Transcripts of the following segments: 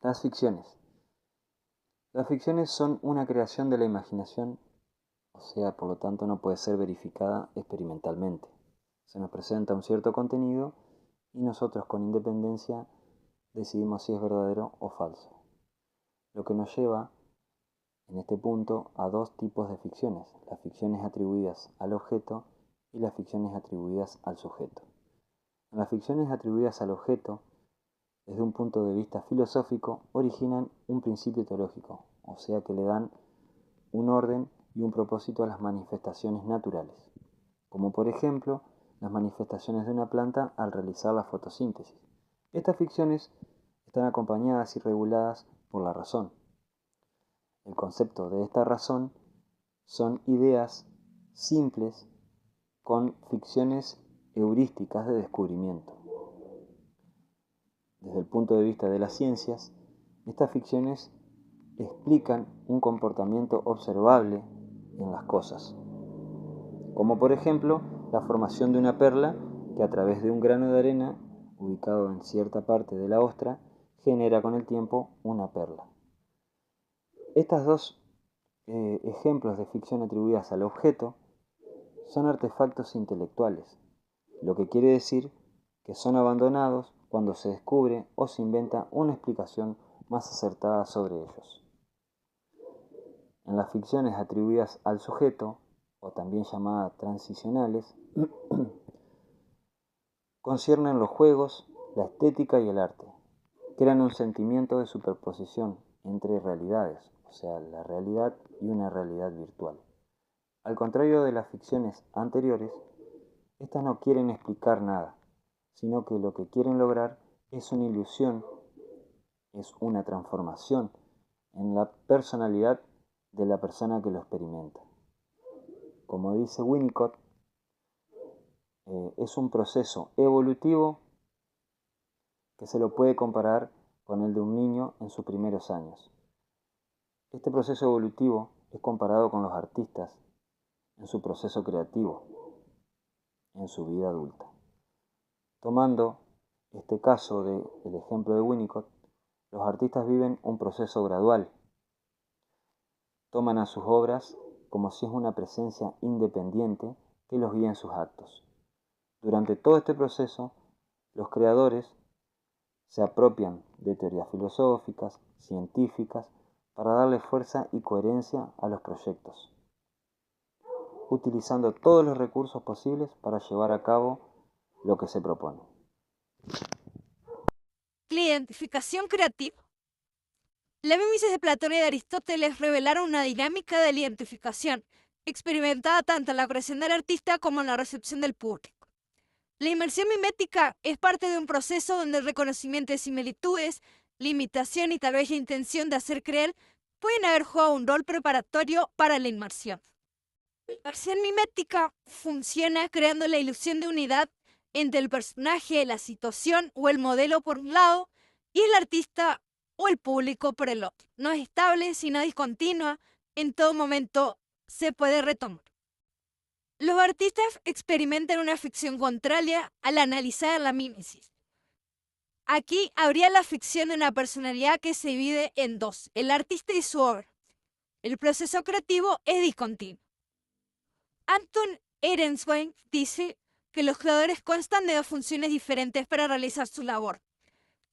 Las ficciones. Las ficciones son una creación de la imaginación, o sea, por lo tanto no puede ser verificada experimentalmente. Se nos presenta un cierto contenido y nosotros con independencia decidimos si es verdadero o falso. Lo que nos lleva en este punto a dos tipos de ficciones, las ficciones atribuidas al objeto y las ficciones atribuidas al sujeto. En las ficciones atribuidas al objeto, desde un punto de vista filosófico, originan un principio teológico, o sea que le dan un orden y un propósito a las manifestaciones naturales, como por ejemplo las manifestaciones de una planta al realizar la fotosíntesis. Estas ficciones están acompañadas y reguladas por la razón. El concepto de esta razón son ideas simples con ficciones heurísticas de descubrimiento. Desde el punto de vista de las ciencias, estas ficciones explican un comportamiento observable en las cosas, como por ejemplo la formación de una perla que a través de un grano de arena ubicado en cierta parte de la ostra genera con el tiempo una perla. Estos dos ejemplos de ficción atribuidas al objeto son artefactos intelectuales, lo que quiere decir que son abandonados cuando se descubre o se inventa una explicación más acertada sobre ellos. En las ficciones atribuidas al sujeto, o también llamadas transicionales, conciernen los juegos, la estética y el arte. Crean un sentimiento de superposición entre realidades, o sea, la realidad y una realidad virtual. Al contrario de las ficciones anteriores, estas no quieren explicar nada, sino que lo que quieren lograr es una ilusión, es una transformación en la personalidad de la persona que lo experimenta. Como dice Winnicott, es un proceso evolutivo que se lo puede comparar con el de un niño en sus primeros años. Este proceso evolutivo es comparado con los artistas en su proceso creativo, en su vida adulta. Tomando este caso del ejemplo de Winnicott, los artistas viven un proceso gradual. Toman a sus obras como si es una presencia independiente que los guía en sus actos. Durante todo este proceso, los creadores se apropian de teorías filosóficas, científicas, para darle fuerza y coherencia a los proyectos, utilizando todos los recursos posibles para llevar a cabo lo que se propone. La identificación creativa. La mímesis de Platón y de Aristóteles revelaron una dinámica de la identificación, experimentada tanto en la creación del artista como en la recepción del público. La inmersión mimética es parte de un proceso donde el reconocimiento de similitudes, la imitación y tal vez la intención de hacer creer pueden haber jugado un rol preparatorio para la inmersión. La inmersión mimética funciona creando la ilusión de unidad entre el personaje, la situación o el modelo por un lado y el artista o el público por el otro. No es estable, sino discontinua, en todo momento se puede retomar. Los artistas experimentan una ficción contraria al analizar la mímesis. Aquí habría la ficción de una personalidad que se divide en dos, el artista y su obra. El proceso creativo es discontinuo. Anton Ehrenswein dice que los creadores constan de dos funciones diferentes para realizar su labor.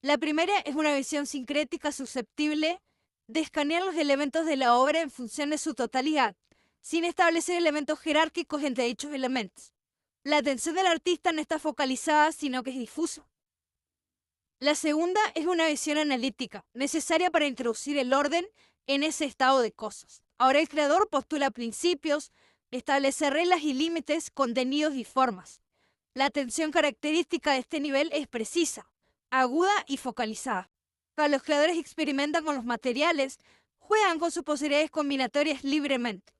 La primera es una visión sincrética susceptible de escanear los elementos de la obra en función de su totalidad, sin establecer elementos jerárquicos entre dichos elementos. La atención del artista no está focalizada, sino que es difusa. La segunda es una visión analítica, necesaria para introducir el orden en ese estado de cosas. Ahora el creador postula principios, establece reglas y límites, contenidos y formas. La atención característica de este nivel es precisa, aguda y focalizada. Cuando los creadores experimentan con los materiales, juegan con sus posibilidades combinatorias libremente.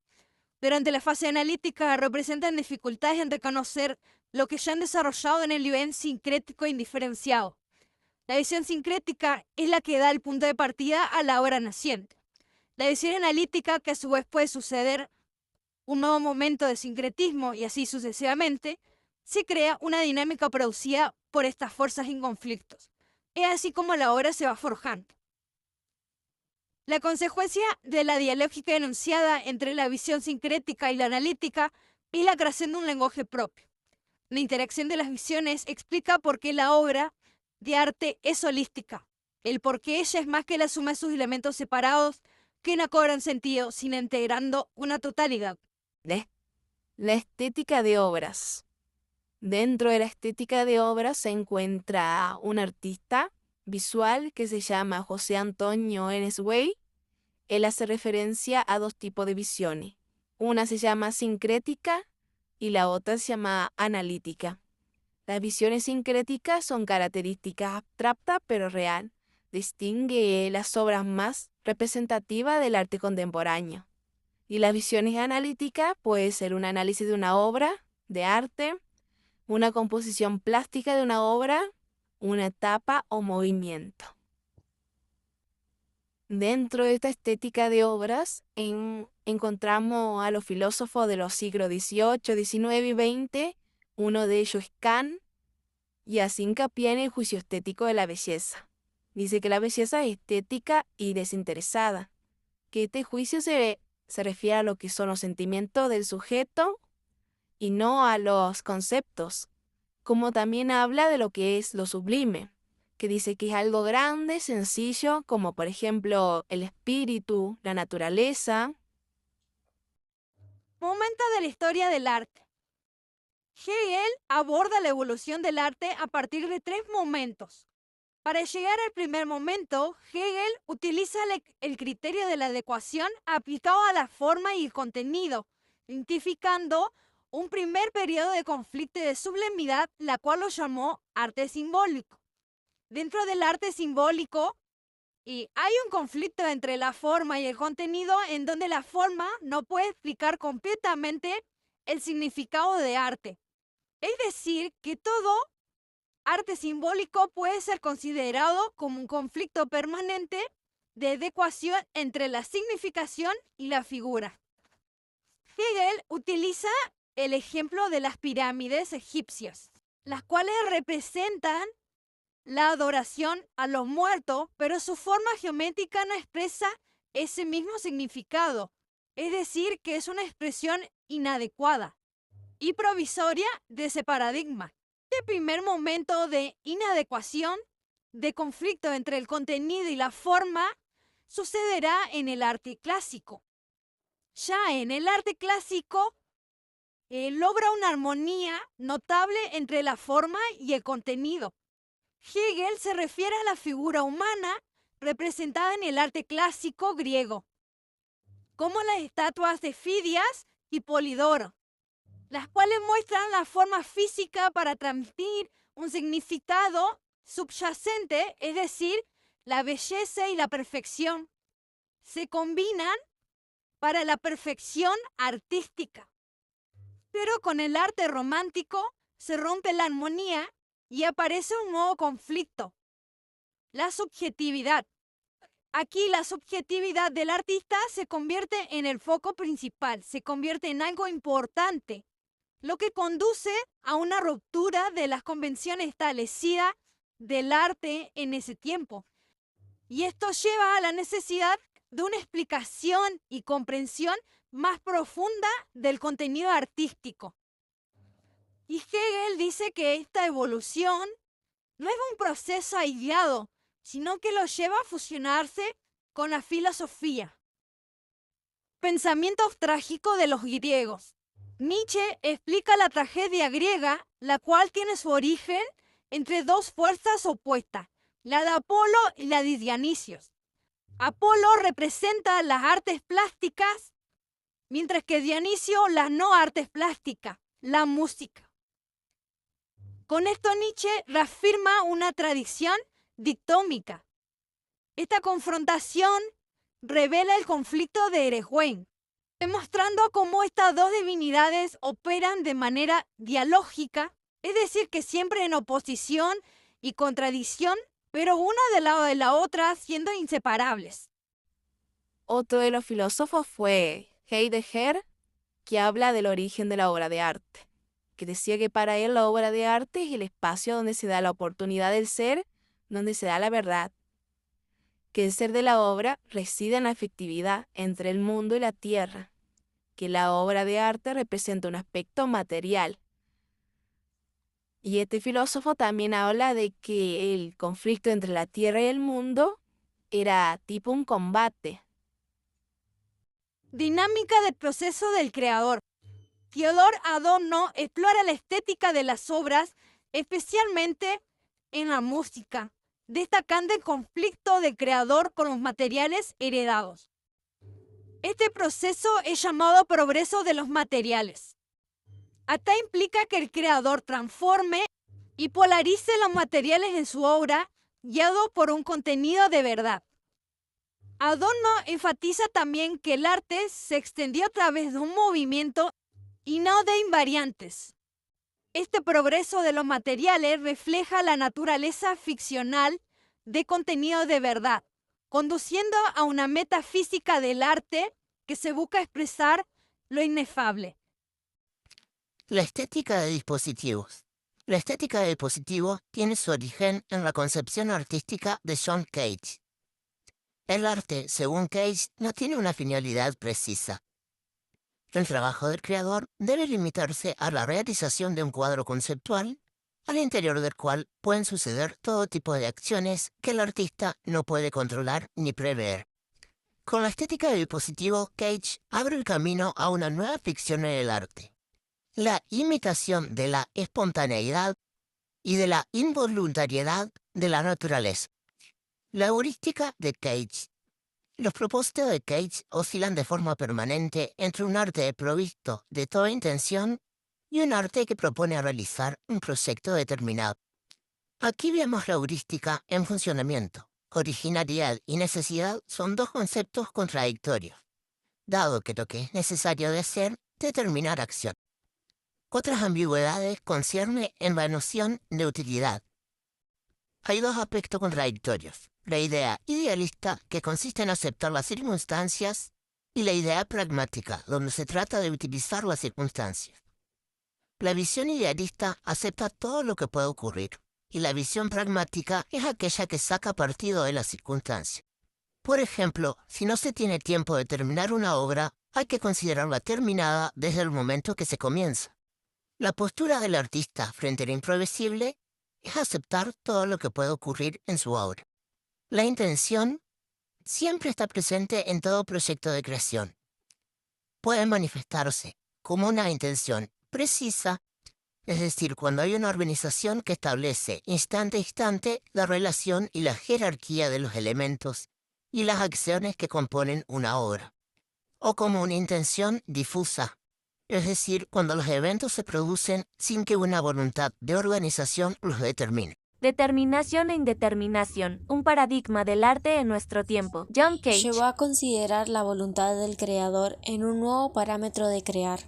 Durante la fase analítica representan dificultades en reconocer lo que ya han desarrollado en el nivel sincrético e indiferenciado. La visión sincrética es la que da el punto de partida a la obra naciente. La visión analítica, que a su vez puede suceder un nuevo momento de sincretismo y así sucesivamente, se crea una dinámica producida por estas fuerzas en conflictos. Es así como la obra se va forjando. La consecuencia de la dialéctica enunciada entre la visión sincrética y la analítica es la creación de un lenguaje propio. La interacción de las visiones explica por qué la obra de arte es holística, el por qué ella es más que la suma de sus elementos separados que no cobran sentido, sino integrando una totalidad. La estética de obras. Dentro de la estética de obras se encuentra un artista visual que se llama José Antonio Enesway. Él hace referencia a dos tipos de visiones. Una se llama sincrética y la otra se llama analítica. Las visiones sincréticas son características abstractas pero real. Distingue las obras más representativas del arte contemporáneo. Y las visiones analíticas puede ser un análisis de una obra de arte, una composición plástica de una obra, una etapa o movimiento. Dentro de esta estética de obras encontramos a los filósofos de los siglos XVIII, XIX y XX. Uno de ellos es Kant, y así hincapié en el juicio estético de la belleza. Dice que la belleza es estética y desinteresada, que este juicio se refiere a lo que son los sentimientos del sujeto y no a los conceptos, como también habla de lo que es lo sublime, que dice que es algo grande, sencillo, como por ejemplo el espíritu, la naturaleza. Momento de la historia del arte. Hegel aborda la evolución del arte a partir de tres momentos. Para llegar al primer momento, Hegel utiliza el criterio de la adecuación aplicado a la forma y el contenido, identificando un primer periodo de conflicto y de sublimidad, la cual lo llamó arte simbólico. Dentro del arte simbólico, hay un conflicto entre la forma y el contenido en donde la forma no puede explicar completamente el significado de arte. Es decir, que todo arte simbólico puede ser considerado como un conflicto permanente de adecuación entre la significación y la figura. Hegel utiliza el ejemplo de las pirámides egipcias, las cuales representan la adoración a los muertos, pero su forma geométrica no expresa ese mismo significado, es decir, que es una expresión inadecuada y provisoria de ese paradigma. Este primer momento de inadecuación, de conflicto entre el contenido y la forma, sucederá en el arte clásico. Ya en el arte clásico, logra una armonía notable entre la forma y el contenido. Hegel se refiere a la figura humana representada en el arte clásico griego, como las estatuas de Fidias y Polidoro, las cuales muestran la forma física para transmitir un significado subyacente, es decir, la belleza y la perfección. Se combinan para la perfección artística. Pero con el arte romántico se rompe la armonía y aparece un nuevo conflicto, la subjetividad. Aquí la subjetividad del artista se convierte en el foco principal, se convierte en algo importante, lo que conduce a una ruptura de las convenciones establecidas del arte en ese tiempo. Y esto lleva a la necesidad de una explicación y comprensión más profunda del contenido artístico. Y Hegel dice que esta evolución no es un proceso aislado, sino que lo lleva a fusionarse con la filosofía. Pensamiento trágico de los griegos. Nietzsche explica la tragedia griega, la cual tiene su origen entre dos fuerzas opuestas, la de Apolo y la de Dionisios. Apolo representa las artes plásticas, mientras que Dionisio las no artes plásticas, la música. Con esto Nietzsche reafirma una tradición dicotómica. Esta confrontación revela el conflicto de Erewhon, demostrando cómo estas dos divinidades operan de manera dialógica, es decir, que siempre en oposición y contradicción, pero una del lado de la otra siendo inseparables. Otro de los filósofos fue Heidegger, que habla del origen de la obra de arte, que decía que para él la obra de arte es el espacio donde se da la oportunidad del ser, donde se da la verdad, que el ser de la obra reside en la afectividad entre el mundo y la tierra, que la obra de arte representa un aspecto material. Y este filósofo también habla de que el conflicto entre la tierra y el mundo era tipo un combate. Dinámica del proceso del creador. Theodor Adorno explora la estética de las obras, especialmente en la música, destacando el conflicto del creador con los materiales heredados. Este proceso es llamado progreso de los materiales. Acá implica que el creador transforme y polarice los materiales en su obra, guiado por un contenido de verdad. Adorno enfatiza también que el arte se extendió a través de un movimiento y no de invariantes. Este progreso de los materiales refleja la naturaleza ficcional de contenido de verdad, conduciendo a una metafísica del arte que se busca expresar lo inefable. La estética de dispositivos. La estética de dispositivos tiene su origen en la concepción artística de John Cage. El arte, según Cage, no tiene una finalidad precisa. El trabajo del creador debe limitarse a la realización de un cuadro conceptual, al interior del cual pueden suceder todo tipo de acciones que el artista no puede controlar ni prever. Con la estética de dispositivo, Cage abre el camino a una nueva ficción en el arte: la imitación de la espontaneidad y de la involuntariedad de la naturaleza. La heurística de Cage. Los propósitos de Cage oscilan de forma permanente entre un arte provisto de toda intención y un arte que propone realizar un proyecto determinado. Aquí vemos la heurística en funcionamiento. Originalidad y necesidad son dos conceptos contradictorios, dado que lo que es necesario de hacer determinar acción. Otras ambigüedades conciernen en la noción de utilidad. Hay dos aspectos contradictorios: la idea idealista, que consiste en aceptar las circunstancias, y la idea pragmática, donde se trata de utilizar las circunstancias. La visión idealista acepta todo lo que puede ocurrir, y la visión pragmática es aquella que saca partido de las circunstancias. Por ejemplo, si no se tiene tiempo de terminar una obra, hay que considerarla terminada desde el momento que se comienza. La postura del artista frente al imprevisible es aceptar todo lo que puede ocurrir en su obra. La intención siempre está presente en todo proyecto de creación. Puede manifestarse como una intención precisa, es decir, cuando hay una organización que establece instante a instante la relación y la jerarquía de los elementos y las acciones que componen una obra, o como una intención difusa, es decir, cuando los eventos se producen sin que una voluntad de organización los determine. Determinación e indeterminación, un paradigma del arte en nuestro tiempo. John Cage. Llevó a considerar la voluntad del creador en un nuevo parámetro de crear.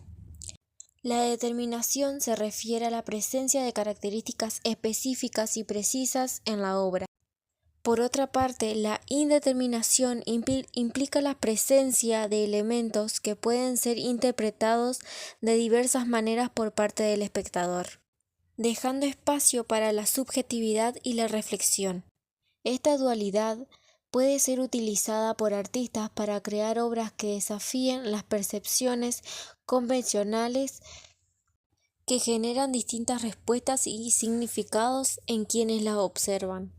La determinación se refiere a la presencia de características específicas y precisas en la obra. Por otra parte, la indeterminación implica la presencia de elementos que pueden ser interpretados de diversas maneras por parte del espectador, dejando espacio para la subjetividad y la reflexión. Esta dualidad puede ser utilizada por artistas para crear obras que desafíen las percepciones convencionales, que generan distintas respuestas y significados en quienes las observan.